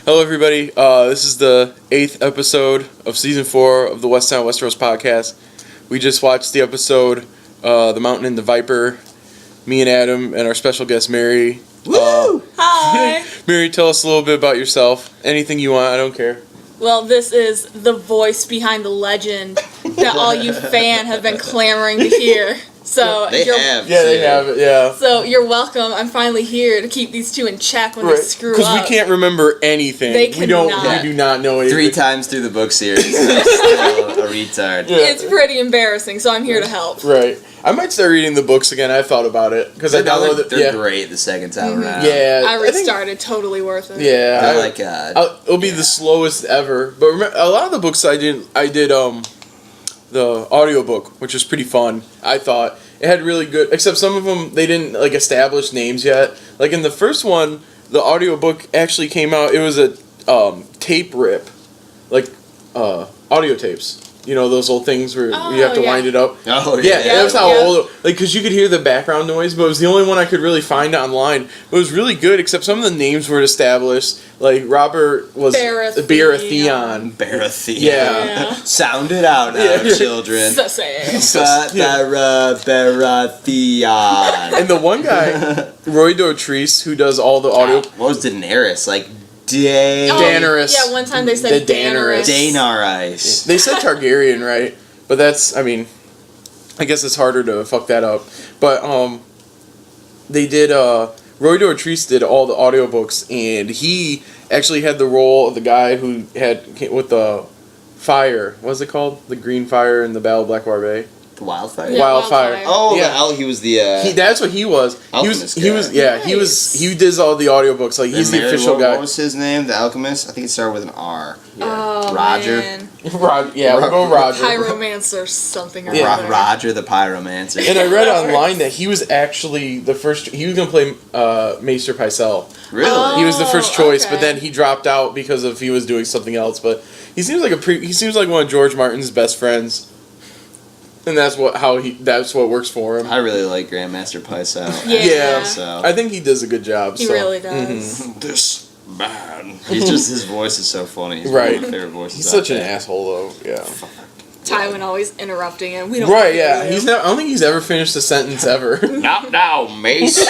Hello, everybody. This is the 8th episode of Season 4 of the Westeros podcast. We just watched the episode, The Mountain and the Viper. Me and Adam and our special guest, Mary. Woo! Hi! Mary, tell us a little bit about yourself. Anything you want, I don't care. Well, this is the voice behind the legend that all you fans have been clamoring to hear. So they have it, yeah. So you're welcome. I'm finally here to keep these two in check when they screw up. Because we can't remember anything. They cannot. We do not know anything. 3 times through the book series, I'm still a retard. Yeah. It's pretty embarrassing, so I'm here to help. Right. I might start reading the books again. I thought about it. Because I downloaded They're great the second time around. Yeah. I restarted. Totally worth it. Yeah. They're like, it'll be the slowest ever. But remember, a lot of the books I did the audiobook, which was pretty fun, I thought. It had really good, except some of them, they didn't, establish names yet. Like, in the first one, the audiobook actually came out, it was a tape rip. Audio tapes. You know, those old things where you have to wind it up? Oh, yeah. Yeah, that was how old, because you could hear the background noise, but it was the only one I could really find online. But it was really good, except some of the names were established. Like, Robert was Baratheon. Baratheon. Yeah. Sound it out now, children. Baratheon. And the one guy, Roy Dotrice, who does all the audio... What was Daenerys? Daenerys. Yeah, one time they said Daenerys. Daenerys. They said Targaryen, right? But that's, I guess it's harder to fuck that up. But, they did, Roy Dotrice did all the audiobooks, and he actually had the role of the guy who with the fire. What was it called? The green fire in the Battle of Blackwater Bay. The wildfire? Yeah, Wildfire. Oh, yeah. He was the... that's what he was. Alchemist he was Nice. he did all the audiobooks. Like, he's the official guy. What was his name? The alchemist? I think it started with an R. Yeah. Oh, Roger. Man. We'll go Roger. Pyromancer something or Yeah. other. Roger the Pyromancer. And I read online that he was actually the first... He was going to play Maester Pycelle. Really? Oh, He was the first choice, okay. but then he dropped out because he was doing something else. But he seems like he seems like one of George Martin's best friends. And that's what works for him. I really like Grandmaster Pycelle. Yeah. So. I think he does a good job. He really does. This man. His voice is so funny. He's Right. one of my favorite voices. He's such an asshole, though. Yeah. Tywin always interrupting him. We don't Right. Yeah. I don't think he's ever finished a sentence ever. Not now, Mace.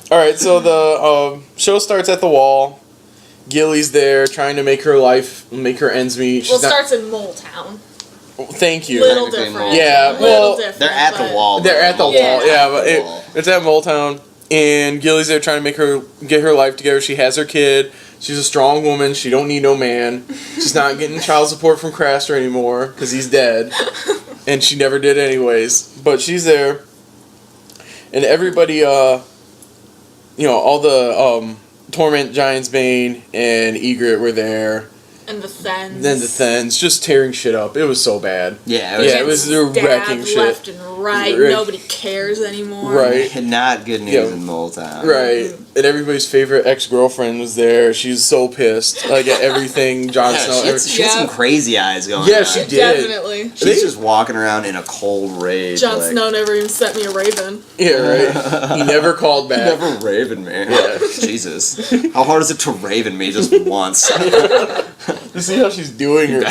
All right. So the show starts at the Wall. Gilly's there trying to make her ends meet. It starts in Mole Town. Thank you. Little different. Yeah, well, they're at the wall. They're at the wall, Yeah. but it's at Mole Town, and Gilly's there trying to make her get her life together. She has her kid. She's a strong woman. She don't need no man. She's not getting child support from Craster anymore because he's dead, and she never did anyways. But she's there, and everybody, all the Torment, Giant's Bane, and Ygritte were there. And the Thens. Then the Thens just tearing shit up. It was so bad. Yeah, it was they're wrecking shit left and right. Nobody cares anymore. Right. Not good news in Mole Town. Right. And everybody's favorite ex-girlfriend was there. She's so pissed. At everything Jon Snow. She had some crazy eyes going on. Yeah, she did. Definitely. She's just walking around in a cold rage. Jon Snow never even sent me a raven. Yeah, right. He never called back. He never raven me. Yeah. Jesus. How hard is it to raven me just once? You see how she's doing her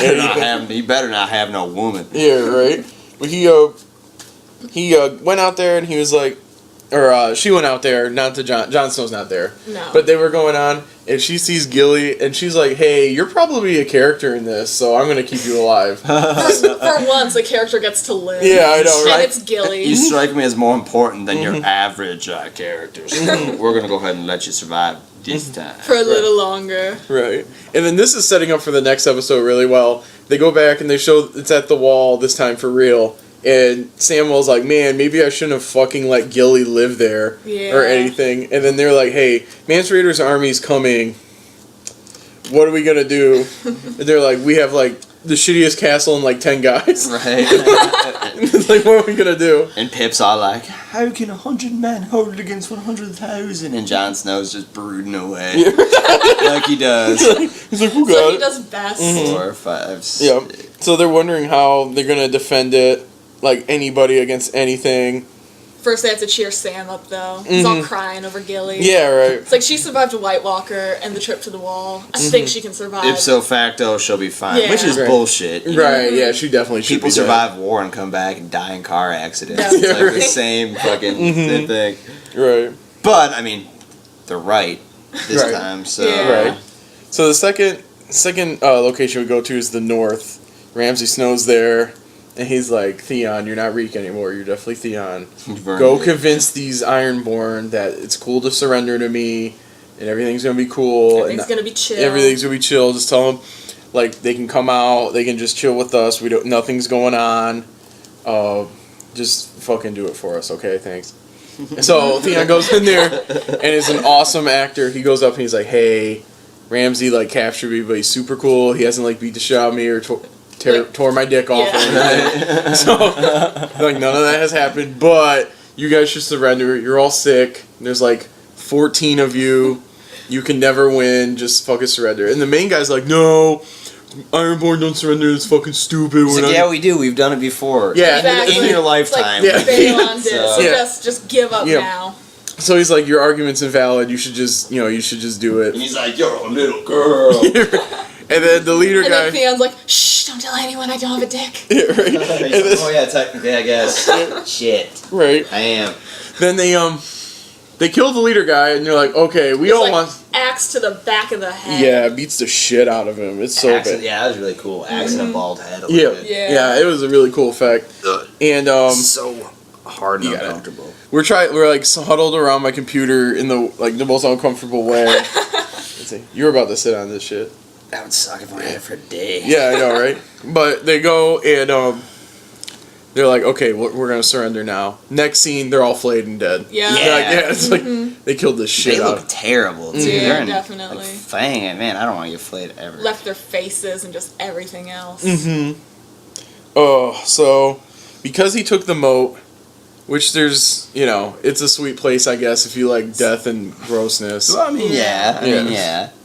He better not have no woman. Yeah, right. But he went out there and he was like, she went out there, not to Jon Snow's not there. No. But they were going on, and she sees Gilly, and she's like, hey, you're probably a character in this, so I'm going to keep you alive. For once, a charter gets to live. Yeah, I know, right? And it's Gilly. You strike me as more important than your average character. So we're going to go ahead and let you survive this time. For a little longer. Right. And then this is setting up for the next episode really well. They go back and they show it's at the Wall this time for real. And Samwell's like, man, maybe I shouldn't have fucking let Gilly live there or anything. And then they're like, hey, Mance Rayder's army's coming. What are we going to do? And they're like, we have the shittiest castle and 10 guys. Right. It's like, what are we going to do? And Pip's all like, how can 100 men hold against 100,000? And Jon Snow's just brooding away. Like he does. He's like, who got So it? he does best. 4, 5, 6. Yeah. So they're wondering how they're going to defend it, anybody against anything. First, they have to cheer Sam up, though. He's all crying over Gilly. Yeah, right. It's like, she survived a White Walker and the trip to the wall. I think she can survive. Ipso facto, she'll be fine. Yeah. Which is bullshit. Right, yeah, she definitely should People be dead. survive war and come back and die in car accidents. Yeah. It's like the same fucking thing. Right. But, I mean, they're right this Right. time, so... Yeah. Right. So the second location we go to is the north. Ramsay Snow's there, and he's like, Theon, you're not Reek anymore. You're definitely Theon. Go convince these Ironborn that it's cool to surrender to me, and everything's gonna be cool. Everything's gonna be chill. Everything's gonna be chill. Just tell them, like, they can come out. They can just chill with us. Nothing's going on. Just fucking do it for us, okay? Thanks. So Theon goes in there, and is an awesome actor. He goes up and he's like, hey, Ramsay, like, captured me, but he's super cool. He hasn't, like, beat the shit out of me or tore my dick off or anything. So, like, none of that has happened, but you guys should surrender. You're all sick. There's, like, 14 of you. You can never win. Just fucking surrender. And the main guy's like, no, Ironborn don't surrender. It's fucking stupid. He's like, yeah, we do. We've done it before. Yeah. Exactly. In your lifetime. Like, Balon did. So Yeah. just give up now. So he's like, your argument's invalid. You should just do it. And he's like, you're a little girl. And then the leader And guy. then Theon's like, shh, don't tell anyone I don't have a dick. Yeah, right. He's like, oh yeah, technically, I guess. Shit. Right. I am. Then they kill the leader guy, and they're like, okay, we all like, want. Axe to the back of the head. Yeah, beats the shit out of him. It's so Axe, bad. yeah, that was really cool. Axe and a bald head. Yeah. It was a really cool effect. And so hard and You got it. uncomfortable. we're like huddled around my computer in the most uncomfortable way. Let's see, you're about to sit on this shit. That would suck if I had it for a day. Yeah, I know, right? But they go and they're like, okay, we're gonna surrender now. Next scene, they're all flayed and dead. Yeah. They're like, it's like they killed the shit They out look of. terrible, too. Yeah, They're in, definitely. Like, fang, man, I don't want to get flayed ever. Left their faces and just everything else. Oh, so because he took the moat, which there's, it's a sweet place, I guess, if you like death and grossness. Well, I mean, yeah.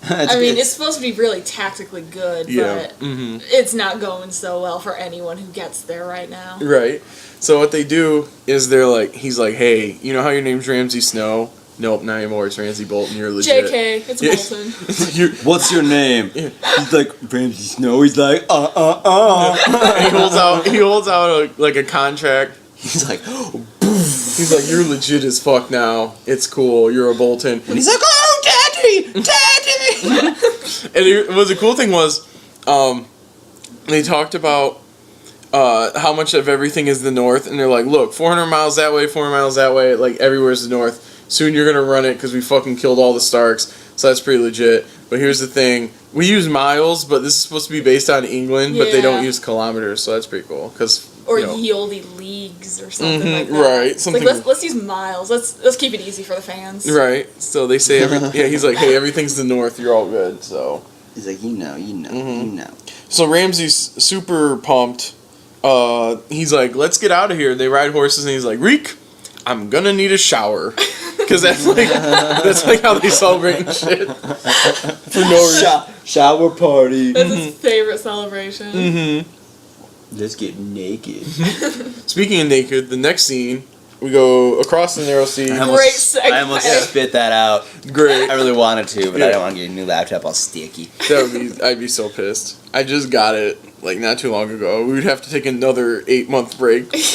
It's supposed to be really tactically good, Yeah. but it's not going so well for anyone who gets there right now. Right. So what they do is he's like, hey, you know how your name's Ramsay Snow? Nope, not anymore. It's Ramsay Bolton. You're legit. JK, it's Bolton. It's like What's your name? Yeah. He's like, Ramsay Snow. He's like, And he holds out a contract. He's like, He's like, you're legit as fuck now. It's cool. You're a Bolton. and he's like, oh, daddy, daddy. And the cool thing was, they talked about how much of everything is the north, and they're like, look, 400 miles that way, 400 miles that way, like everywhere's the north. Soon you're gonna run it because we fucking killed all the Starks, so that's pretty legit. But here's the thing: we use miles, but this is supposed to be based on England, but they don't Yeah. use kilometers, so that's pretty cool. Or yieldy leagues or something like that. right, It's something- like, let's use miles. Let's keep it easy for the fans. Right. So they say he's like, hey, everything's the north. You're all good. So. He's like, you know. So Ramsay's super pumped. He's like, let's get out of here. They ride horses, and he's like, Reek, I'm gonna need a shower. Because that's like how they celebrate and shit. For no reason. Shower party. That's his favorite celebration. Let's get naked. Speaking of naked, the next scene, we go across the narrow sea. Great I almost segue. spit that out. Great. I really wanted to, but Yeah. I don't want to get a new laptop all sticky. I'd be so pissed. I just got it not too long ago. We would have to take another 8-month break between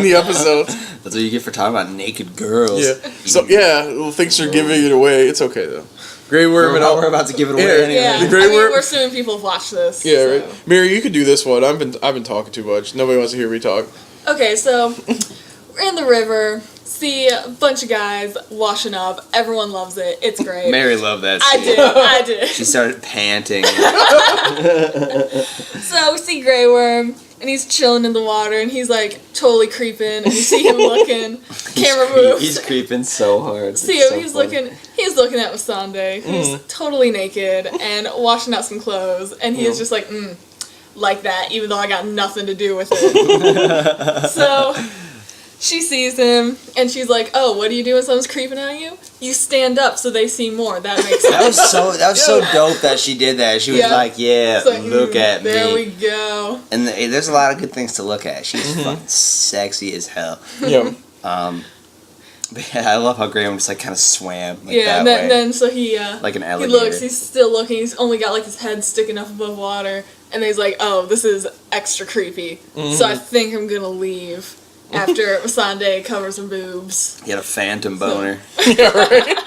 the episodes. That's what you get for talking about naked girls. Yeah. So well, thanks for giving it away. It's okay though. Grey Worm and all. We're about to give it away Yeah. anyway. Yeah, The Grey Worm- we're assuming people have watched this. Yeah, so. right. Mary, you could do this one. I've been talking too much. Nobody wants to hear me talk. Okay, so we're in the river, see a bunch of guys washing up. Everyone loves it. It's great. Mary loved that I scene. did. I did. She started panting. So we see Grey Worm, and he's chilling in the water, and he's like totally creeping, and you see him looking. Camera moves. He's creeping so hard. See It's him. so He's funny. looking. He's looking at Missandei, who's totally naked and washing out some clothes, and he is just like that, even though I got nothing to do with it. So She sees him, and she's like, "Oh, what do you do when someone's creeping at you? You stand up so they see more." That makes sense. That was so dope that she did that. She was like, "Yeah, like, look at there me." we go. And there's a lot of good things to look at. She's fucking sexy as hell. Yeah. But yeah, I love how Graham just like kind of swam. Like, Yeah, and then so he like an he alligator. looks. He's still looking. He's only got like his head sticking up above water, and he's like, "Oh, this is extra creepy." So I think I'm gonna leave. After Missandei covers her boobs. He had a phantom boner. Yeah, right.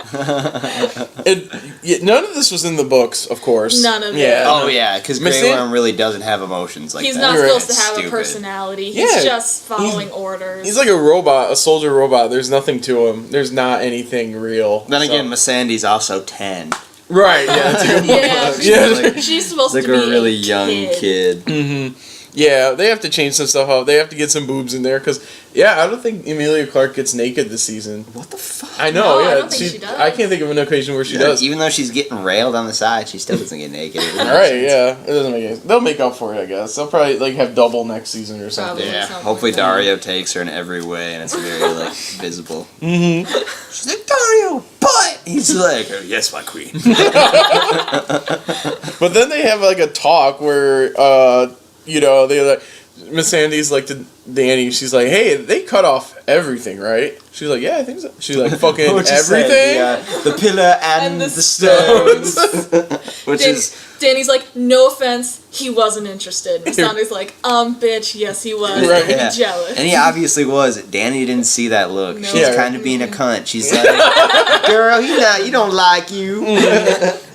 None of this was in the books, of course. None of it. Yeah. Oh yeah, because Grey Worm really doesn't have emotions like he's that. not supposed to have Stupid. a personality. He's just following orders. He's like a robot, a soldier robot. There's nothing to him. There's not anything real. Then again, Missandei's also 10. Right, yeah, that's a good point. Yeah, she's supposed like to be a really young kid. Mm-hmm. Yeah, they have to change some stuff up. They have to get some boobs in there because, I don't think Emilia Clarke gets naked this season. What the fuck? I know, I don't think she does. I can't think of an occasion where she does. Even though she's getting railed on the side, she still doesn't get naked. Right, yeah. It doesn't make any sense. They'll make up for it, I guess. They'll probably like have double next season or something. Probably. Yeah, Something hopefully like that. Dario takes her in every way and it's very like visible. Mm-hmm. She's like, Dario, but he's like, oh, yes, my queen. But then they have like a talk where, they're like, Miss Sandy's like to Danny, she's like, hey, they cut off everything, right? She's like, yeah, I think so. She's like, fucking everything? The pillar and the stones. Danny's like, no offense, he wasn't interested. And Sandy's like, bitch, yes he was. Right. Yeah. Jealous. And he obviously was. Danny didn't see that look. No. She's kind of being a cunt. She's like, girl, you don't like you.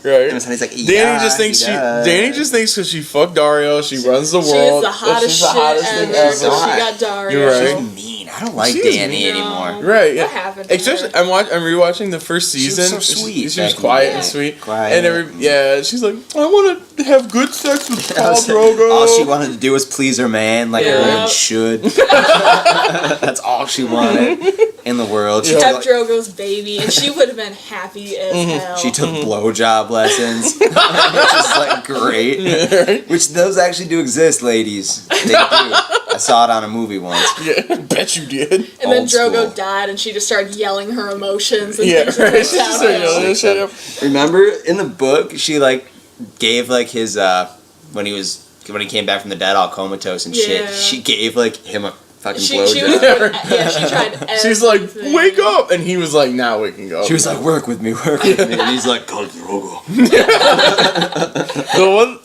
Right. And Sandy's like, Danny just thinks because she fucked Dario, she runs the world. She's the hottest she's the hottest shit thing ever. ever. She got Dario. You're right. She's mean. I don't like She's Danny mean. anymore. Right, yeah. What happened to Especially, her? I'm rewatching the first season. She was so sweet. She was quiet and sweet. Quiet. And she's like, I want to have good sex with Khal Drogo. All she wanted to do was please her man, like a woman should. That's all she wanted in the world. She Have Drogo's baby, and she would have been happy as hell. She took blowjob lessons, which is like great. Which those actually do exist, ladies. They do. I saw it on a movie once. Yeah, I bet you did. And then Old Drogo school. died, and she just started yelling her emotions. And Yeah, things right. like She just started yelling that shit up. Remember in the book, she like gave like his when he came back from the dead all comatose and shit. Yeah. She gave like him a fucking She blowjob. she tried everything. She's like, wake up! And he was like, not waking up. She was like, work with me. And he's like, Khal Drogo.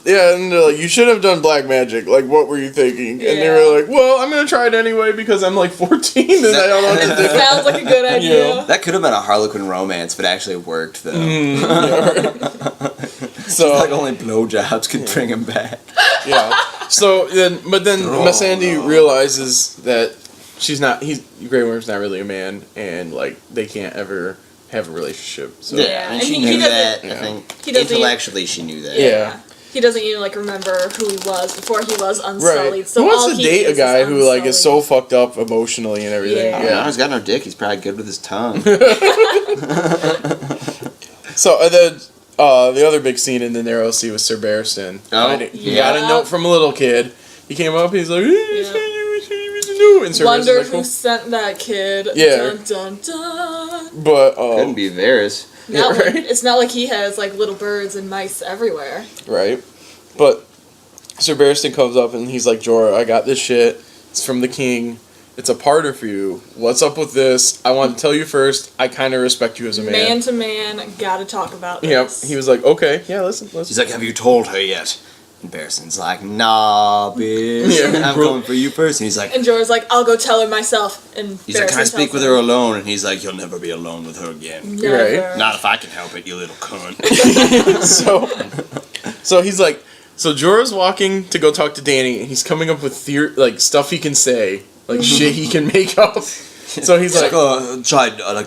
and they're like, you should have done black magic. Like, what were you thinking? And they were like, well, I'm gonna try it anyway because I'm like 14 and I don't know what to do. Sounds like a good idea. That could have been a Harlequin romance, but it actually worked though. So like only blowjobs could bring him back. Yeah. So then Missandei realizes that Grey Worm's not really a man, and like they can't ever have a relationship. So And she knew that. I think intellectually she knew that. Yeah. He doesn't even like remember who he was before he was unsullied. Right. So who wants all to he date a is guy who like is so unsullied. fucked up emotionally and everything? Yeah. He's got no dick. He's probably good with his tongue. So and then the other big scene in the Narrow Sea was Sir Barristan. He got a note from a little kid. He came up. He's like, and Sir Wonder Barristan's like, who sent that kid. Yeah. Dun dun dun. But Couldn't be Varys. It's not like he has like little birds and mice everywhere. Right. But Sir Barristan comes up and he's like, Jorah, I got this shit. It's from the king. It's a parter for you. What's up with this? I want to tell you first. I kind of respect you as a man. Man to man, gotta talk about this. Yep. He was like, okay, yeah, listen. He's like, have you told her yet? And Barristan's like, nah, bitch. Yeah. I'm going for you first. And he's like, And Jorah's like, I'll go tell her myself. And he's like, can I speak with her alone? And he's like, you'll never be alone with her again. Never. Right. Not if I can help it, you little cunt. So he's like, so Jorah's walking to go talk to Dany, and he's coming up with stuff he can say, like shit he can make up. So he's like,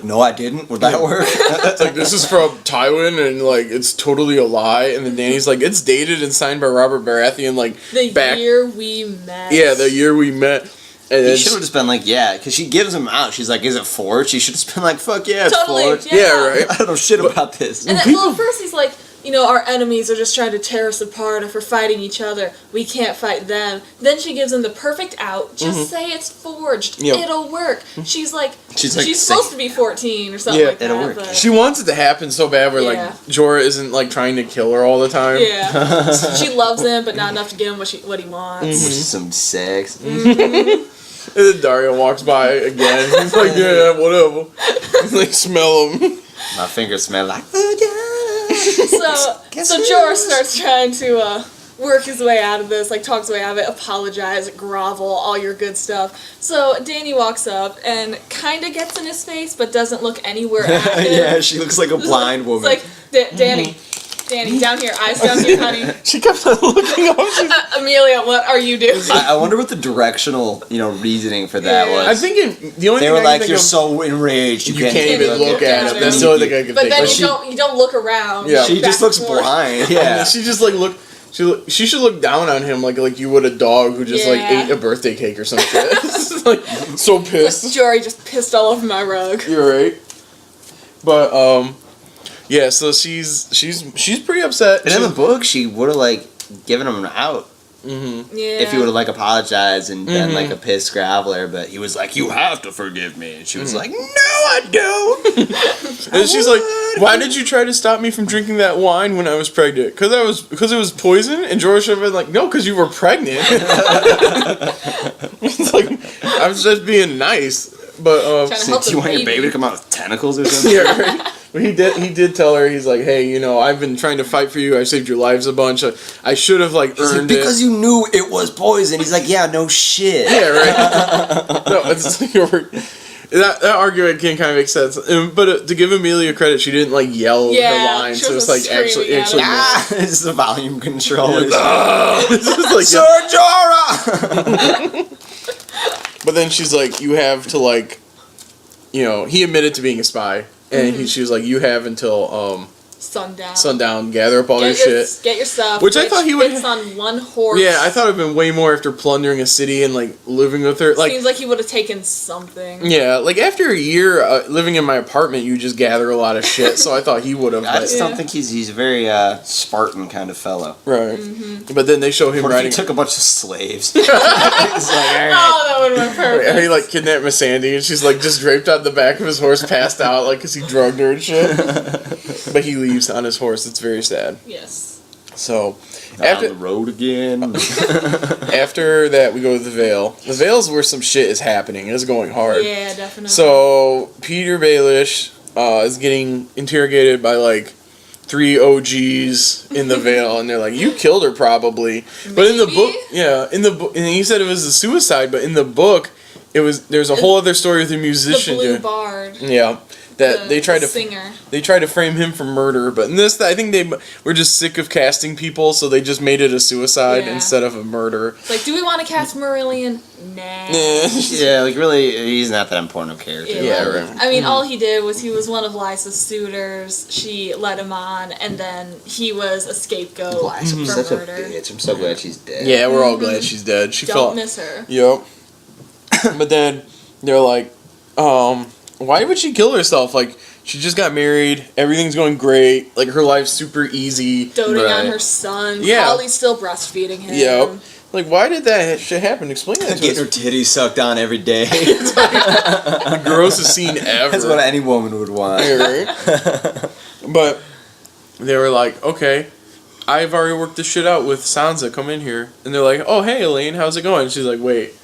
no, I didn't. Would that work? it's like, this is from Tywin, and like it's totally a lie. And then Dany's like, it's dated and signed by Robert Baratheon, like The year we met. Yeah, the year we met. And He should have just been like, yeah, because she gives him out. She's like, is it forged? She should have just been like, fuck yeah, it's Totally, forged. yeah. Yeah, right. I don't know shit about this. And then, well, at first he's like, our enemies are just trying to tear us apart if we're fighting each other. We can't fight them. Then she gives him the perfect out. Just say it's forged. Yep. It'll work. She's She's supposed to be 14 or something like that. it'll work. But She wants it to happen so bad where, like, Jorah isn't, like, trying to kill her all the time. yeah. She loves him, but not enough to give him what he wants. Some sex. And then Dario walks by again. He's like, yeah, whatever. He's like, smell him. My fingers smell like So Jorah starts trying to work his way out of this, like talks his way out of it, apologize, grovel, all your good stuff. So Dany walks up and kind of gets in his face, but doesn't look anywhere at him. Yeah, she looks like a blind woman. It's like, Dany, down here, eyes down here, honey. She kept on looking up. Amelia, what are you doing? I wonder what the directional, reasoning for that was. I think the only They thing were I like, can you're think so enraged, of, you can't even look at him. That's the only thing I can But think then of. you don't look around. Yeah. She just back looks and forth. blind. Yeah. She just like look. She should look down on him like you would a dog who just like ate a birthday cake or some shit. Like so pissed. Like, Jory just pissed all over my rug. You're right. But yeah. So she's pretty upset. And in the book, she would have given him an out. Mm-hmm. Yeah. If he would have apologized and been a pissed graveler, but he was like, "You have to forgive me," and she was like, "No, I don't." And she's like, "Why did you try to stop me from drinking that wine when I was pregnant? Because it was poison." And Jorah should have been like, "No, because you were pregnant." It's like I was just being nice, but Trying to help do you the want your baby. baby to come out with tentacles or something? yeah, right. But he did tell her, he's like, "Hey, I've been trying to fight for you. I saved your lives a bunch. I should have He's like, earned because it." you knew it was poison. He's like, yeah, no shit. Yeah, right. No, it's that argument can kind of make sense. But to give Amelia credit, she didn't yell her lines. she So it's wasn't actually screaming at him. It's the volume controller. It's just like, Sir Jorah! But then she's like, you have to he admitted to being a spy, and she was like, you have until sundown, gather up all your shit. Get your stuff. Which I thought he would. Fits on one horse. Yeah, I thought it'd been way more after plundering a city and living with her. Seems like he would have taken something. Yeah, after a year living in my apartment, you just gather a lot of shit. So I thought he would have. I just don't think he's a very Spartan kind of fellow. Right. But then they show him What if riding. he took a bunch of slaves? He's like, all right. Oh, that would have been perfect. And he kidnapped Miss Sandy, and she's just draped on the back of his horse, passed out, because he drugged her and shit. But he leaves on his horse. It's very sad. Yes. So On the road again. after that, we go to the Vale. The Vale's where some shit is happening. It's going hard. Yeah, definitely. So Peter Baelish is getting interrogated by 3 OGs in the Vale, and they're like, "You killed her, probably." But in the book, in the book, and he said it was a suicide. But in the book, there's a whole other story with a musician. The Blue Bard. Yeah. That they tried to singer. They tried to frame him for murder, but in this, I think they were just sick of casting people, so they just made it a suicide instead of a murder. Do we want to cast Marillion? Nah. Yeah, really, he's not that important of a character. Yeah, right. I mean, all he did was he was one of Lysa's suitors. She led him on, and then he was a scapegoat for Such murder. a bitch. I'm so glad she's dead. Yeah, we're all glad she's dead. Don't miss her. Yep. But then they're like, why would she kill herself? She just got married. Everything's going great. Her life's super easy. Doting on her son. Yeah. Probably still breastfeeding him. Yep. Why did that shit happen? Explain that to Getting her us. titties sucked on every day. The grossest scene ever. That's what any woman would want. Right? But they were like, okay, I've already worked this shit out with Sansa. Come in here. And they're like, oh, hey, Elaine, how's it going? She's like, wait.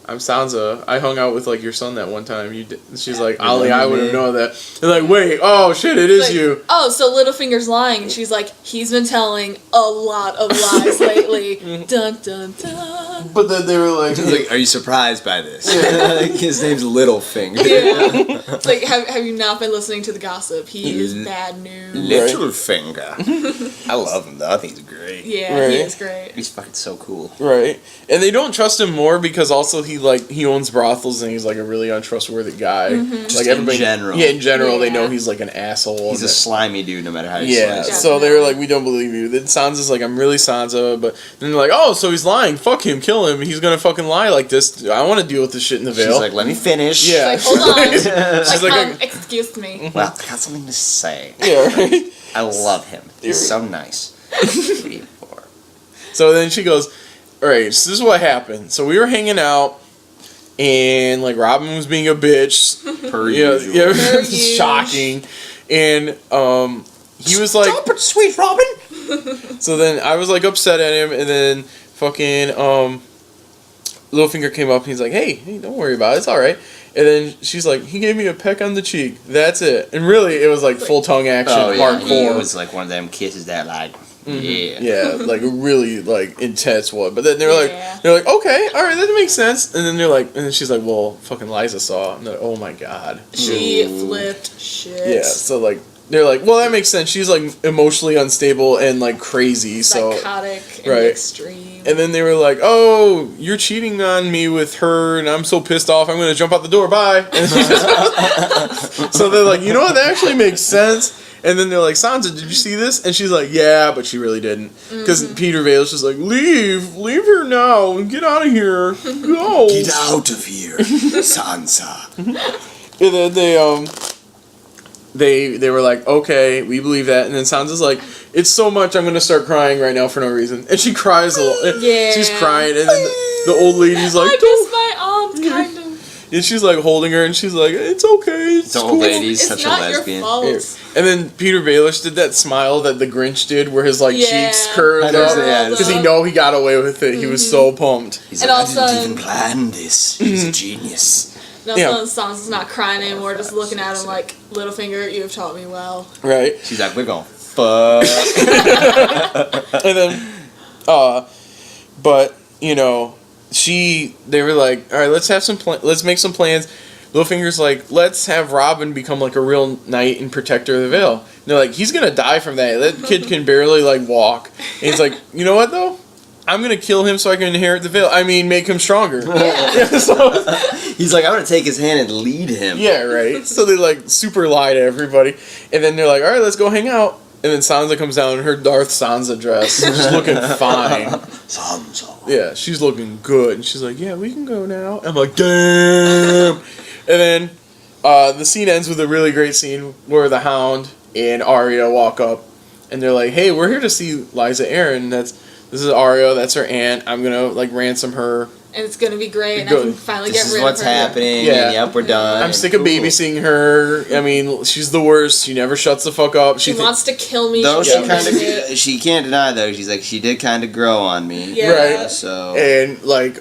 I'm Sansa. I hung out with your son that one time. You did. She's like, Ollie, I would have known that. They're like, wait, oh shit, it is you. Oh, so Littlefinger's lying. And she's like, he's been telling a lot of lies lately. Dun dun dun. But then they were like, Are you surprised by this? His name's Littlefinger. Yeah. Have you not been listening to the gossip? He is bad news. Littlefinger. I love him though. I think he's great. Yeah, Right. he is great. He's fucking so cool. right. And they don't trust him more because also he owns brothels and he's like a really untrustworthy guy. Mm-hmm. Like everybody, in general. Yeah, in general, they know he's like an asshole. He's a slimy dude, no matter how you yeah. slice it. So they were like, we don't believe you. Then Sansa's like, I'm really Sansa, but then they're like, oh, so he's lying. Fuck him, kill him. He's gonna fucking lie like this. I want to deal with this shit in the Vale. She's like, let me finish. Yeah. She's like, hold on. She's like, excuse me. Well, I got something to say. yeah, right. I love him. He's so nice. 3, 4. So then she goes, all right, so this is what happened. So we were hanging out, and like Robin was being a bitch. Per usual. Yeah, it's shocking. And he was like, "Stop it, sweet Robin." So then I was like upset at him, and then fucking Littlefinger came up and he's like, hey, don't worry about it, it's all right. And then she's like, he gave me a peck on the cheek. That's it. And really, it was like full tongue action, hardcore. It was like one of them kisses that like, yeah, like a really like intense one. But then they're like, okay, all right, that makes sense. And then and then she's like, well, fucking Liza saw. And they're like, oh my god, she flipped shit. Yeah, so like they're like, well, that makes sense. She's like emotionally unstable and like crazy, psychotic, so right, extreme. And then they were like, oh, you're cheating on me with her, and I'm so pissed off. I'm gonna jump out the door. Bye. So they're like, you know what? That actually makes sense. And then they're like, Sansa, did you see this? And she's like, yeah, but she really didn't. Because Peter Vale's just like, leave her now, and get out of here, go. Get out of here, Sansa. And then they were like, okay, we believe that. And then Sansa's like, it's so much, I'm gonna start crying right now for no reason. And she cries a lot. Yeah. She's crying, and then the old lady's like, I miss my aunt, kind of. And she's like holding her, and she's like, it's okay, it's cool. Old lady's It's such a not lesbian. your fault. And then Peter Baelish did that smile that the Grinch did, where his like cheeks curved Yeah, up, because he know he got away with it. He was so pumped. He's And like, also- I didn't even plan this. He's a genius. No, Sansa's not crying anymore, just looking at him like, Littlefinger, you have taught me well. Right. She's like, we're going fuck. And then, but you know, they were like, all right, let's have let's make some plans. Littlefinger's like, let's have Robin become like a real knight and protector of the Vale. And they're like, he's gonna die from that. That kid can barely like walk. And he's like, you know what though? I'm gonna kill him so I can inherit the Vale. I mean, make him stronger. Yeah. He's like, I'm gonna take his hand and lead him. Yeah, right. So they like super lie to everybody, and then they're like, all right, let's go hang out. And then Sansa comes down in her Darth Sansa dress. She's looking fine. Sansa. Yeah, she's looking good. And she's like, yeah, we can go now. I'm like, damn. And then the scene ends with a really great scene where the Hound and Arya walk up, and they're like, hey, we're here to see Lysa Arryn. This is Arya, that's her aunt. I'm gonna like ransom her. And it's gonna be great, and I can finally get rid of her. This is what's happening. Yeah. And yep, we're done. I'm sick of babysitting her. I mean, she's the worst. She never shuts the fuck up. She wants to kill me. Though she she can't deny though. She's like, she did kind of grow on me. Yeah. Right. So. And like,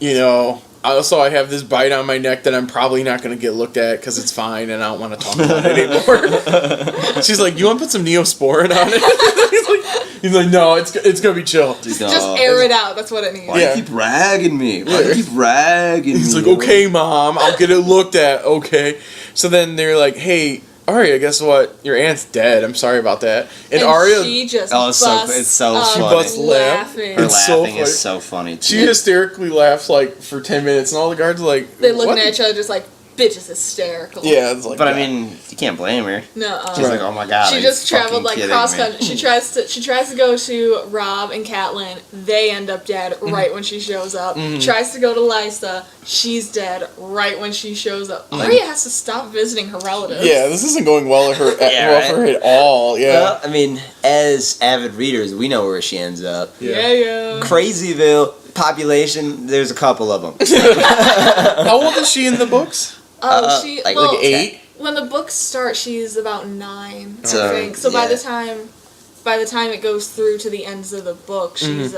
you know, also I have this bite on my neck that I'm probably not gonna get looked at because it's fine, and I don't want to talk about it anymore. She's like, you want to put some Neosporin on it? He's like, no, it's gonna be chill. just air it out. That's what it needs. Why do you keep ragging me? Why do you keep ragging me? He's like, okay, Mom, I'll get it looked at. Okay. So then they're like, hey, Arya, guess what? Your aunt's dead. I'm sorry about that. And Arya, she just it's so she funny. busts laughing. Her It's so laughing funny. is so funny. Too. She hysterically laughs like for 10 minutes, and all the guards are like, they're looking what? at each other just like, bitch is hysterical. Yeah, it's like. But that. I mean, you can't blame her. No. She's like, oh my god. She are just you traveled like fucking cross kidding me? country. She tries to go to Robb and Catelyn. They end up dead right when she shows up. Tries to go to Lysa. She's dead right when she shows up. Arya has to stop visiting her relatives. Yeah, this isn't going well for her, for her at all. Yeah. Well, I mean, as avid readers, we know where she ends up. Yeah. Crazyville population. There's a couple of them. How old is she in the books? She like 8? When the books start, she's about 9, I So, think. So by yeah. the time it goes through to the ends of the book, she's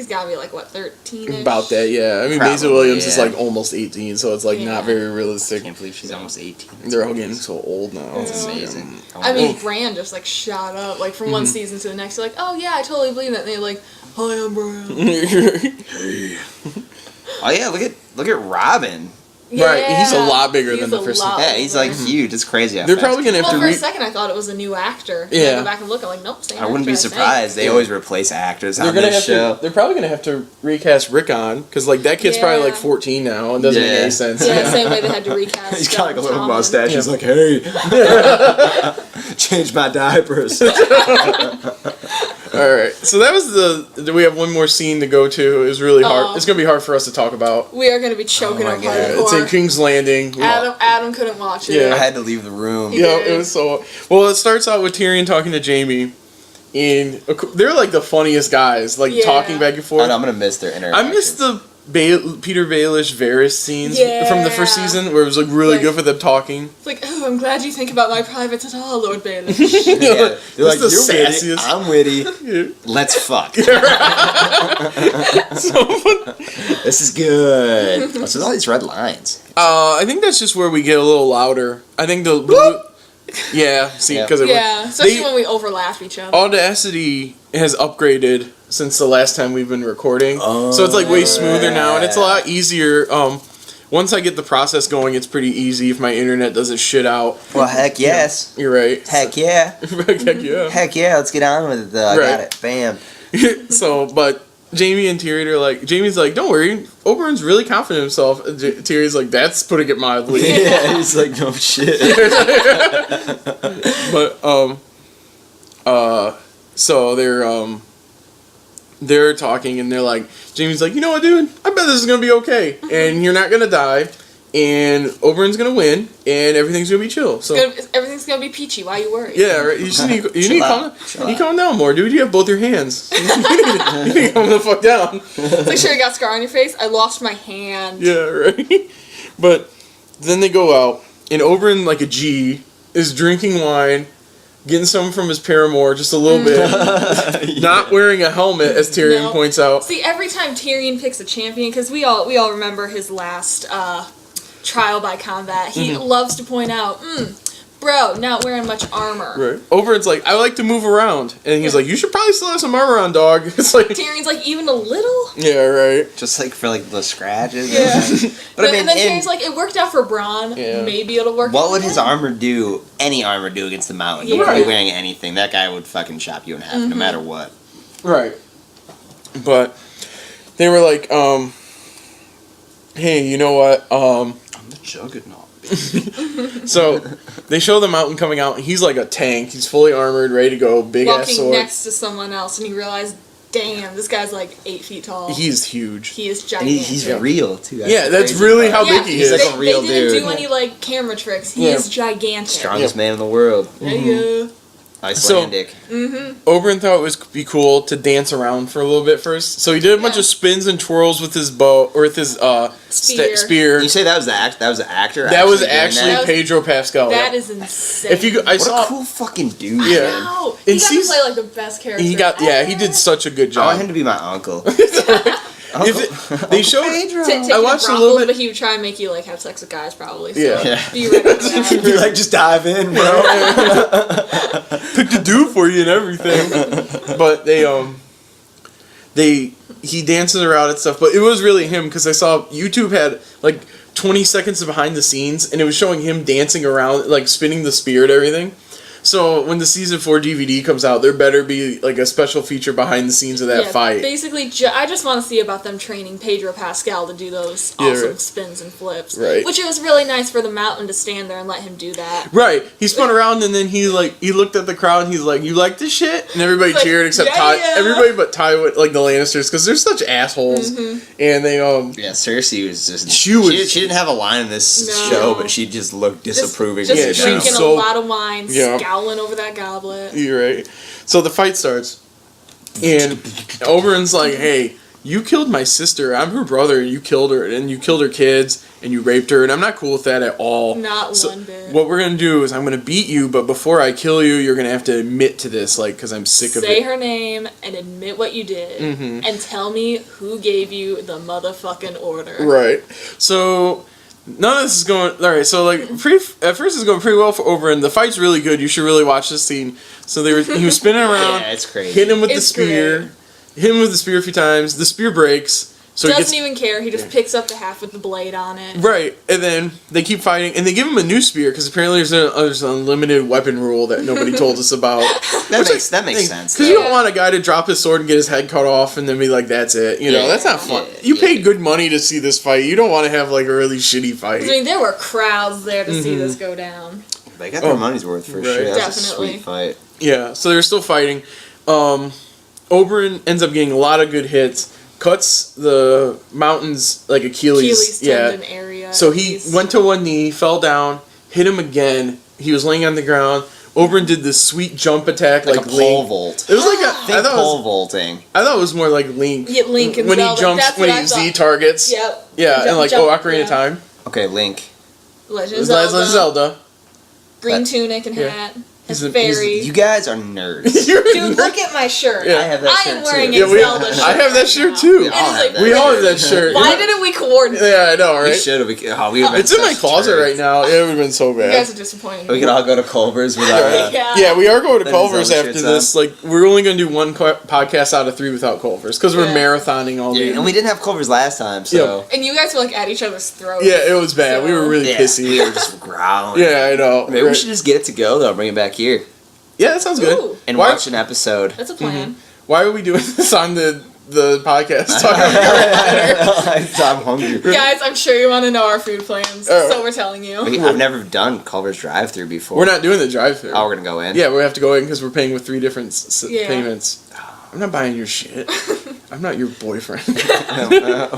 got to be like, what, 13-ish? About that, yeah. I mean, Probably, Maisie Williams is yeah. like almost 18, so it's like not very I realistic. can't believe she's almost 18. They're all getting so old now. It's amazing. I mean, Bran just like shot up, like from one season to the next. You're like, oh yeah, I totally believe that. And they're like, hi, I'm Bran. Oh yeah, look at Robin. Right, he's a lot bigger than the first season. Yeah, he's like huge. It's crazy. They're probably gonna have well, to. for a second, I thought it was a new actor. Yeah. I go back and look. I'm like, nope, same I wouldn't be actor, surprised. They always replace actors on this show. They're probably gonna have to recast Rickon because like that kid's probably like 14 now and doesn't make any sense. Yeah, same way they had to recast. He's got like a little Tom mustache. Yeah. He's like, hey, change my diapers. All right, so that was we have one more scene to go to. It was really hard. It's gonna be hard for us to talk about. We are gonna be choking up hardcore. It's in King's Landing. Adam couldn't watch it. Yeah. I had to leave the room. Yeah, it was so. Well, it starts out with Tyrion talking to Jaime, and they're like the funniest guys, like talking back and forth. I know, I'm gonna miss their interaction. I missed the Peter Baelish Varys scenes from the first season, where it was like really good for them talking. It's like, oh, I'm glad you think about my privates at all, Lord Baelish. Yeah. They're like, the you're sassiest. witty, I'm witty. Let's fuck. This is good. What's with all these red lines? I think that's just where we get a little louder. I think the see, because especially when we overlap each other. Audacity has upgraded since the last time we've been recording, so it's like way smoother now, and it's a lot easier. Once I get the process going, it's pretty easy if my internet doesn't shit out. Well, heck yes. You're right. Heck yeah. Heck yeah. Heck yeah, let's get on with it. I got it. Bam. So, but Jaime and Tyrion are like, Jaime's like, don't worry, Oberyn's really confident in himself. And Tyrion's like, that's putting it mildly. Yeah, he's like, no shit. But, so they're talking and they're like, Jaime's like, you know what, dude? I bet this is gonna be okay, and you're not gonna die, and Oberyn's gonna win, and everything's gonna be chill. So everything's gonna be peachy. Why are you worried? yeah, right. You just need to calm down more, dude. You have both your hands. You need to calm the fuck down. It's like, sure, you got a scar on your face. I lost my hand. Yeah, right. But then they go out, and Oberyn, like a G, is drinking wine, getting some from his paramour, just a little bit. Not wearing a helmet, as Tyrion points out. See, every time Tyrion picks a champion, because we all remember his last trial by combat, he loves to point out, bro, not wearing much armor. Right. Oberyn's like, I like to move around. And he's like, you should probably still have some armor on, dog. It's like Tyrion's like, even a little? Yeah, right. Just like for like the scratches. Yeah. But I mean, and then Tyrion's like, it worked out for Bronn. Yeah. Maybe it'll work. What would his armor do? Any armor do against the Mountain? Yeah. He wouldn't be wearing anything. That guy would fucking chop you in half, no matter what. Right. But they were like, hey, you know what? I'm the Juggernaut. So they show the Mountain coming out, and he's like a tank. He's fully armored, ready to go, big ass sword. Walking next to someone else, and you realize, damn, this guy's like 8 feet tall. He's huge. He is gigantic. He's real too. That's really how big he is. He's like a real They didn't dude. do any like camera tricks. He is gigantic. Strongest man in the world. There you go. Icelandic. Oberyn thought it would be cool to dance around for a little bit first, so he did a bunch of spins and twirls with his bow or with his spear. You say that was the actor? That was actually Pedro Pascal. That is insane. What a cool fucking dude. Yeah. Wow. He got to play like the best character. He did such a good job. I want him to be my uncle. They showed. I watched a little bit, but he would try and make you like have sex with guys, probably. So be ready for that. He'd be like, just dive in, bro. Pick the dude for you and everything. But he dances around and stuff. But it was really him because I saw YouTube had like 20 seconds of behind the scenes, and it was showing him dancing around, like spinning the spear and everything. So when the season 4 DVD comes out, there better be like a special feature behind the scenes of that fight. Basically, I just want to see about them training Pedro Pascal to do those awesome spins and flips. Right. Which it was really nice for the Mountain to stand there and let him do that. Right. He spun around and then he looked at the crowd and he's like, "You like this shit?" And everybody cheered except Ty. Everybody but Ty, like the Lannisters, because they're such assholes. And they Cersei was just she didn't have a line in this show, but she just looked disapproving. Just drinking a lot of wine, scowling over that goblet. You're right. So the fight starts, and Oberyn's like, "Hey, you killed my sister. I'm her brother. You killed her, and you killed her kids, and you raped her, and I'm not cool with that at all. Not one bit. What we're gonna do is I'm gonna beat you, but before I kill you, you're gonna have to admit to this, like, because I'm sick of it. Say her name and admit what you did, and tell me who gave you the motherfucking order." Right. So none of this is going all right. So like, at first it's going pretty well for Oberyn. The fight's really good. You should really watch this scene. So he was spinning around, it's crazy. hitting him with the spear, hit him with the spear a few times. The spear breaks. So he doesn't gets, even care. He just picks up the half with the blade on it. right, and then they keep fighting, and they give him a new spear because apparently there's an unlimited weapon rule that nobody told us about. That makes sense. Because you don't want a guy to drop his sword and get his head cut off and then be like, "That's it." You know, that's not fun. You paid good money to see this fight. You don't want to have like a really shitty fight. I mean, there were crowds there to see this go down. They got their money's worth for sure. That's Definitely. a sweet fight. Yeah, so they're still fighting. Oberyn ends up getting a lot of good hits. Cuts the mountain's like Achilles tendon area. So he went to one knee, fell down, hit him again. He was laying on the ground. Oberyn did this sweet jump attack, like a pole vault. It was like I thought pole vaulting. I thought it was more like Link. Yeah, Link and when Zelda. he jumps, That's when what he I thought. Z targets. Yep. Yeah, and like Ocarina of Time. Okay, Link. Legend of Legend of Zelda. Green tunic and hat. He's a- fairy. You guys are nerds. Dude, look at my shirt. Yeah. I have that I shirt am wearing too. a Zelda shirt. I have that shirt too. We all have that. We all have that shirt. Why didn't we coordinate? Yeah, I know, We right? should have. It's in my closet right now. It would have been so You bad. guys are disappointing. We could all go to Culver's with our. Yeah, we are going to Then Culver's Zelda after shirts this. Like, we're only going to do one podcast out of 3 without Culver's because we're marathoning all day. And we didn't have Culver's last time, so. And you guys were like at each other's throats. Yeah, it was bad. We were really pissy. We were just growling. Yeah, I know. Maybe we should just get it to go though. Bring it back here Yeah, that sounds good. Ooh. and Why- watch an episode. That's a plan. Why are we doing this on the podcast? I'm hungry. Guys, I'm sure you want to know our food plans, so we're telling you. I've never done Culver's drive-through before. We're not doing the drive-thru. Oh, we're gonna go in. Yeah, we have to go in because we're paying with 3 different Yeah. payments. I'm not buying your shit. I'm not your boyfriend.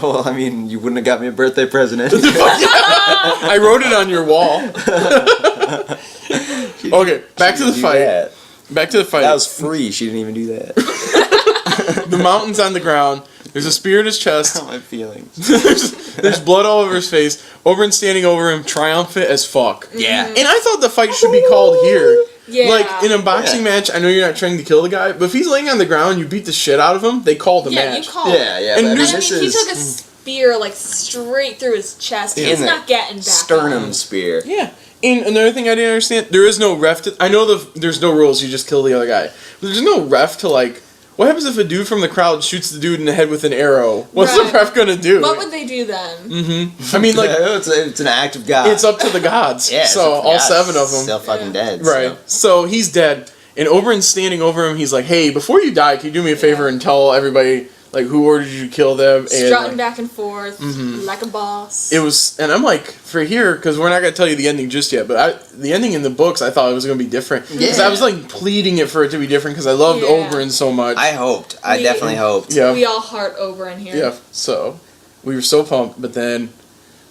Well, I mean, you wouldn't have got me a birthday present. I wrote it on your wall. Okay, back to the fight. Back to the fight. That was free. She didn't even do that. The mountain's on the ground. There's a spear in his chest. My feelings. There's blood all over his face. Oberyn standing over him, triumphant as fuck. Yeah. And I thought the fight should be called here. Yeah. Like, in a boxing match, I know you're not trying to kill the guy, but if he's laying on the ground and you beat the shit out of him, they call the match. You call Yeah, it. yeah. And but I mean, this I mean, this he is took a spear like straight through his chest. He's In not getting back sternum up. spear. Yeah. And another thing I didn't understand, there is no ref to... I know there's no rules, you just kill the other guy. But there's no ref to, like... What happens if a dude from the crowd shoots the dude in the head with an arrow? What's the Right. ref gonna do? What would they do then? I mean, like... it's an act of God. It's up to the gods. Yeah, it's so up to all God. 7 of them. Still fucking dead. Right. So he's dead. And Oberyn's standing over him. He's like, "Hey, before you die, can you do me a favor and tell everybody like who ordered you to kill them?" And Strutting back and forth like a boss. it was, and I'm like, for here, because we're not gonna tell you the ending just yet. But the ending in the books, I thought it was gonna be different. Because I was like pleading it for it to be different because I loved Oberyn so much. I hoped. I definitely hoped. Yeah. We all heart Oberyn here. Yeah. So we were so pumped, but then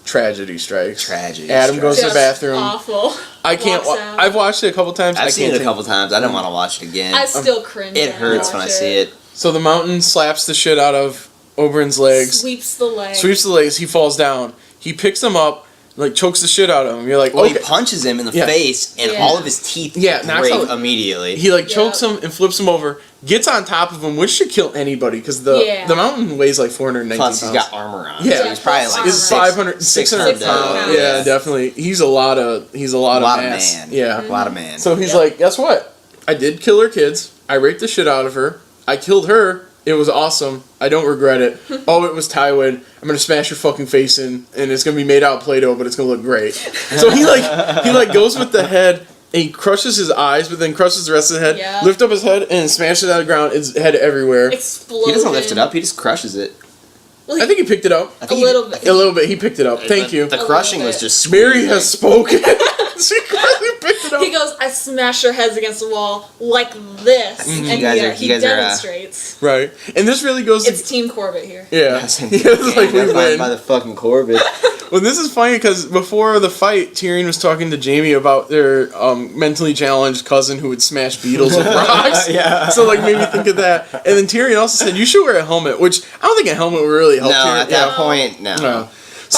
tragedy strikes. Tragedy Adam goes to the Just bathroom. awful. I can't. Walks out. I've watched it a couple times. I I've seen can't it a take- couple times. I don't want to watch it again. I still cringe. It when hurts when I watch see it. So the mountain slaps the shit out of Oberyn's legs. Sweeps the leg. Sweeps the legs. He falls down. He picks him up, like chokes the shit out of him. You're like, Well, okay. he punches him in the Yeah. face, and Yeah. all of his teeth knocks break out- immediately. He like Yeah. chokes him and flips him over. Gets on top of him, which should kill anybody because the mountain weighs like 419 Plus, pounds. he's got armor on. Yeah. so he's probably plus like armor. It's 500, 600 600 pounds. pounds. Yeah, definitely. He's a lot of mass. man. Yeah. A lot of man. So he's like, guess what? I did kill her kids. I raped the shit out of her. I killed her. It was awesome. I don't regret it. Oh, it was Tywin. I'm gonna smash your fucking face in, and it's gonna be made out of Play-Doh, but it's gonna look great. So he goes with the head, and he crushes his eyes, but then crushes the rest of the head. Yeah. Lift up his head and smashes it on the ground. His head everywhere. Explosion. He doesn't lift it up. He just crushes it. Well, I think he picked it up. a little bit. A little bit. He picked it up. Thank you. The A crushing little was bit. just Mary squeezing. has spoken. She picked it up. He goes, I smash your heads against the wall like this. And You guys he are, demonstrates. Right. And this really goes It's Team Corbett here. yeah. Yes, It's like we win. by the fucking Corbett. Well, this is funny because before the fight, Tyrion was talking to Jaime about their mentally challenged cousin who would smash beetles with rocks. Yeah. So, like, made me think of that. And then Tyrion also said, you should wear a helmet, which I don't think a helmet would really help No, Tyrion. at that point, no. No.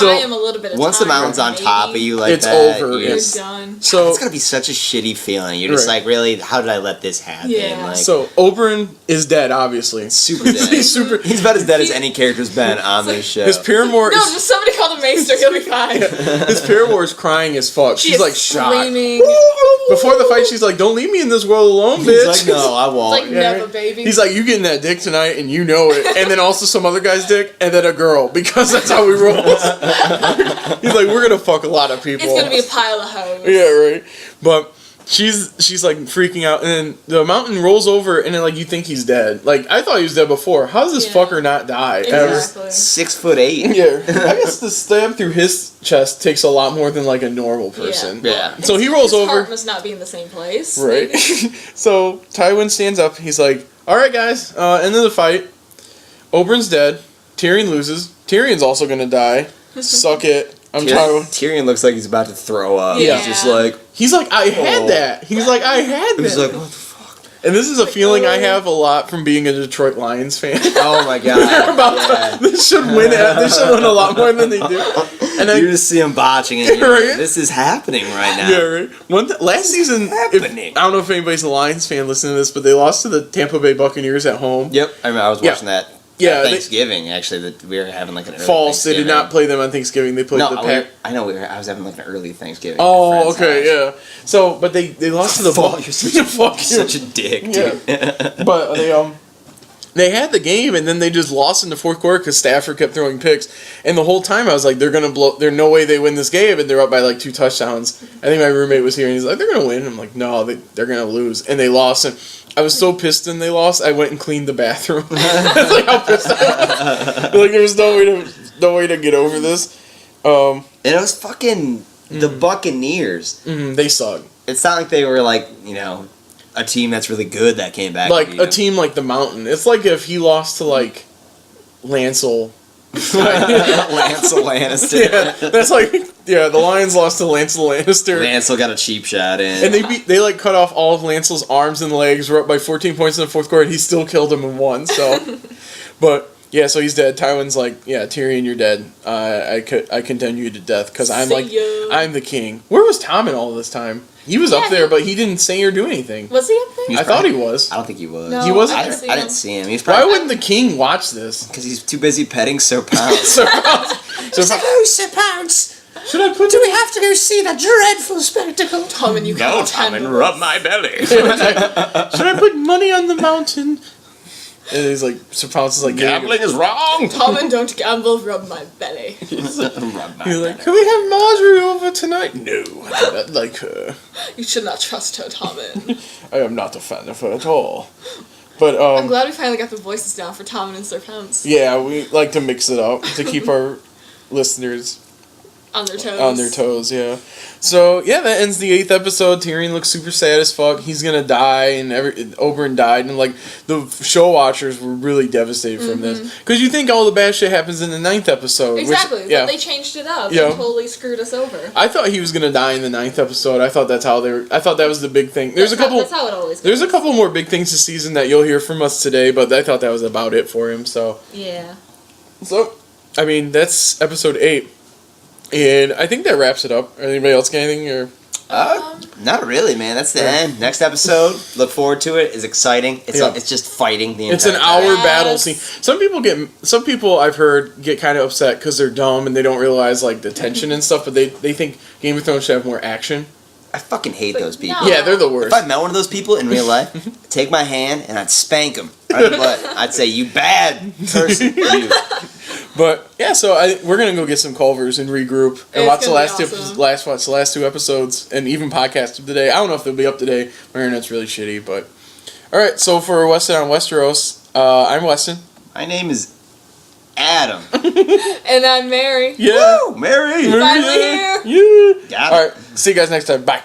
buy him a little bit of once time. the mountain's on top of you like it's that, over. You're Yes. done. So it's gonna be such a shitty feeling. You're just like, really, how did I let this happen? Yeah. Like, so Oberyn is dead, obviously. super dead. He's about as dead as any character's been on this show. His paramour No, is just somebody call the maester. He'll be fine. his paramour is crying as fuck. She She's is like shocked. screaming. Before the fight, she's like, "Don't leave me in this world alone, bitch." He's like, no, I won't. Like, never, baby. He's like, "You getting that dick tonight, and you know it." And then also some other guy's dick, and then a girl, because that's how he rolls. He's like, "We're gonna fuck a lot of people." It's gonna be a pile of hoes. Yeah, right. But she's like freaking out, and then the mountain rolls over, and then like you think he's dead. Like I thought he was dead before. How does this fucker not die? Exactly. 6'8". Yeah, I guess the stab through his chest takes a lot more than like a normal person. Yeah. So he rolls His over. heart must not be in the same place. Right. maybe. So Tywin stands up. He's like, "All right, guys, end of the fight. Oberyn's dead. Tyrion loses. Tyrion's also gonna die. Suck it. I'm Tywin." Tyrion looks like he's about to throw up. Yeah. He's just like, He's like, "I had that." He's like, "I had that." he's like, what the fuck? And this is a feeling I have a lot from being a Detroit Lions fan. Oh my god. They're about to, they should win it. They should win a lot more than they do. And You just see him botching it. Right? This is happening right now. Yeah, right. Last season, happening? I don't know if anybody's a Lions fan listening to this, but they lost to the Tampa Bay Buccaneers at home. Yep. I remember I was watching that. Yeah, Thanksgiving, actually, that we were having like an early False. They did Thanksgiving. not play them on Thanksgiving. They played the Pack. I know I was having like an early Thanksgiving. Oh, at a friend's okay, house. yeah. So, but they lost to the Fuck, Bucs. you're such a, Fuck you. such a dick, dude. But they had the game, and then they just lost in the fourth quarter because Stafford kept throwing picks. And the whole time I was like, they're gonna blow. There's no way they win this game, and they're up by like 2 touchdowns. I think my roommate was here, and he's like, they're gonna win. I'm like, no, they're gonna lose, and they lost. And I was so pissed when they lost. I went and cleaned the bathroom. That's like how pissed I was. Like there was no way to get over this. And it was fucking the Buccaneers. They suck. It's not like they were like, a team that's really good that came back. Like a team like the Mountain. It's like if he lost to like Lancel. Lancel Lannister. Yeah, that's like the Lions lost to Lancel Lannister. Lancel got a cheap shot in. And they like cut off all of Lancel's arms and legs. Were up by 14 points in the fourth quarter. And he still killed him and won. So, but yeah, so he's dead. Tywin's like, yeah, Tyrion, you're dead. I condemn you to death because I'm I'm the king. Where was Tommen all this time? He was up there, but he didn't say or do anything. Was he up there? I thought he was. I don't think he was. No, He wasn't? I didn't see him. He's Why probably wouldn't the king watch this? because he's too busy petting Sir Pounce. So, "Oh, Sir Pounce, should I put? do we have to go see that dreadful spectacle?" Tommen, you can't handle this. my belly. Should I put money on the mountain? And he's like, Sir Pounce is like, Gambling is wrong. Tommen, don't gamble, rub my belly. He's like, can we have Marjorie over tonight? No, I do not like her. You should not trust her, Tommen. I am not a fan of her at all. But I'm glad we finally got the voices down for Tommen and Sir Pounce. yeah, we like to mix it up to keep our listeners On their toes. on their toes. Yeah. So yeah, that ends the 8th episode. Tyrion looks super sad as fuck. He's gonna die, and Oberyn died, and like the show watchers were really devastated from this because you think all the bad shit happens in the 9th episode. Exactly, Which, yeah. but they changed it up. Yeah. They totally screwed us over. I thought he was gonna die in the 9th episode. I thought that's how they were. I thought that was the big thing. That's how it always goes. There's a couple more big things this season that you'll hear from us today, but I thought that was about it for him. So Yeah. I mean that's episode 8, and I think that wraps it up. Anybody else got anything or? Not really, man. That's the end. Next episode, look forward to it. It's exciting. It's just fighting the entire It's an time. hour battle scene. Some people I've heard get kind of upset because they're dumb and they don't realize like the tension and stuff, but they think Game of Thrones should have more action. I fucking hate those people. no. Yeah, they're the worst. If I met one of those people in real life, take my hand and I'd spank them right in the butt. I'd say, "You bad person, you." But yeah, so we're gonna go get some Culvers and regroup and It's watch the gonna last be two, awesome. watch the last 2 episodes and even podcast of today. I don't know if they'll be up today. My internet's really shitty, but all right. So for Weston on Westeros, I'm Weston. My name is Adam. And I'm Mary. Yeah, Woo, Mary. Finally here. Yeah. Got it. All right. See you guys next time. Bye.